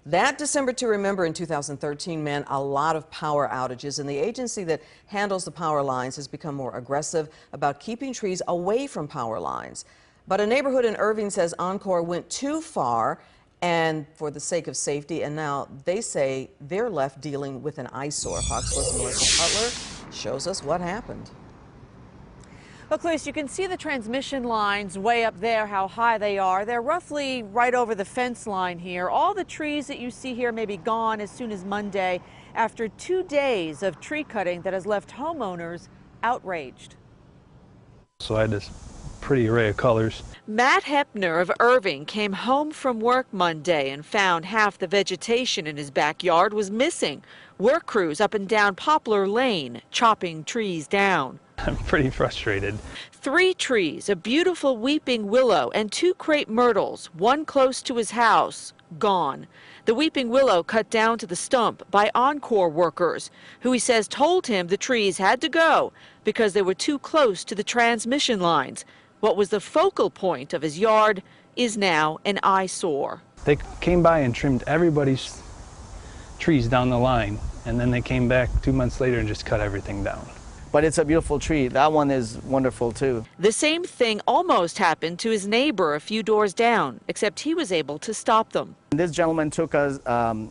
That December to remember in 2013 meant a lot of power outages, and the agency that handles the power lines has become more aggressive about keeping trees away from power lines. But a neighborhood in Irving says Encore went too far and for the sake of safety, and now they say they're left dealing with an eyesore. Fox 4's Melissa Cutler shows us what happened. Look, Luis, you can see the transmission lines way up there, how high they are. They're roughly right over the fence line here. All the trees that you see here may be gone as soon as Monday after 2 days of tree cutting that has left homeowners outraged. So I had this pretty array of colors. Matt Hepner of Irving came home from work Monday and found half the vegetation in his backyard was missing. Work crews up and down Poplar Lane, chopping trees down. I'm pretty frustrated. 3 trees, a beautiful weeping willow and 2 crepe myrtles, one close to his house, gone. The weeping willow cut down to the stump by Encore workers, who he says told him the trees had to go because they were too close to the transmission lines. What was the focal point of his yard is now an eyesore. They came by and trimmed everybody's trees down the line, and then they came back 2 months later and just cut everything down. But it's a beautiful tree. That one is wonderful too. The same thing almost happened to his neighbor a few doors down, except he was able to stop them. This gentleman took a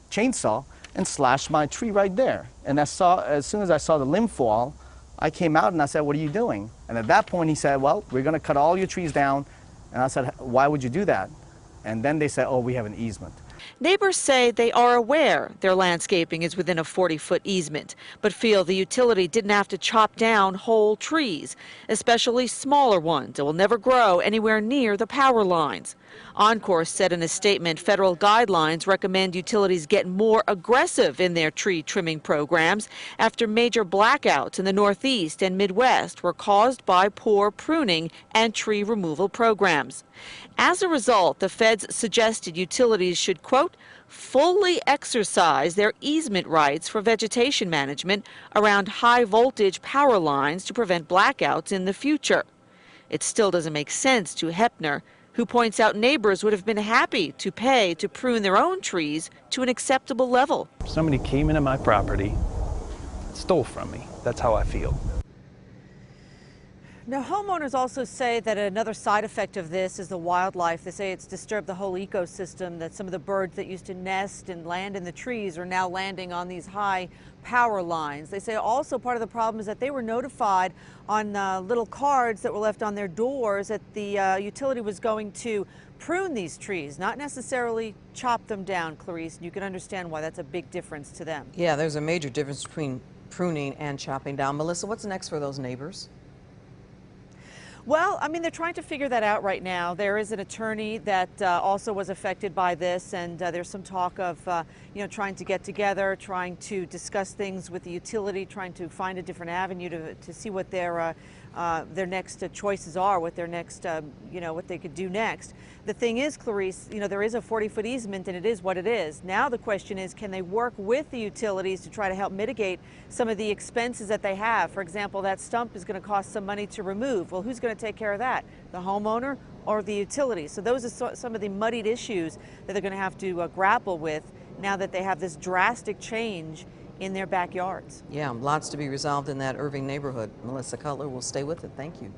chainsaw and slashed my tree right there. And as soon as I saw the limb fall, I came out and I said, "What are you doing?" And at that point he said, "Well, we're going to cut all your trees down." And I said, "Why would you do that?" And then they said, "Oh, we have an easement." Neighbors say they are aware their landscaping is within a 40-foot easement, but feel the utility didn't have to chop down whole trees, especially smaller ones that will never grow anywhere near the power lines. Encore said in a statement federal guidelines recommend utilities get more aggressive in their tree trimming programs after major blackouts in the Northeast and Midwest were caused by poor pruning and tree removal programs. As a result, the feds suggested utilities should, quote, fully exercise their easement rights for vegetation management around high voltage power lines to prevent blackouts in the future. It still doesn't make sense to Hepner, who points out neighbors would have been happy to pay to prune their own trees to an acceptable level. Somebody came into my property, stole from me. That's how I feel. Now, homeowners also say that another side effect of this is the wildlife. They say it's disturbed the whole ecosystem, that some of the birds that used to nest and land in the trees are now landing on these high power lines. They say also part of the problem is that they were notified on little cards that were left on their doors that the utility was going to prune these trees, not necessarily chop them down, Clarice. You can understand why that's a big difference to them. Yeah, there's a major difference between pruning and chopping down. Melissa, what's next for those neighbors? Well, I mean, they're trying to figure that out right now. There is an attorney that also was affected by this, and there's some talk of, trying to get together, trying to discuss things with the utility, trying to find a different avenue to see what their next choices are, what their next, what they could do next. The thing is, Clarice, there is a 40-foot easement, and it is what it is. Now the question is, can they work with the utilities to try to help mitigate some of the expenses that they have? For example, that stump is going to cost some money to remove. Well, who's going to take care of that? The homeowner or the utility? So those are some of the muddied issues that they're going to have to grapple with now that they have this drastic change in their backyards. Yeah, lots to be resolved in that Irving neighborhood. Melissa Cutler will stay with it. Thank you.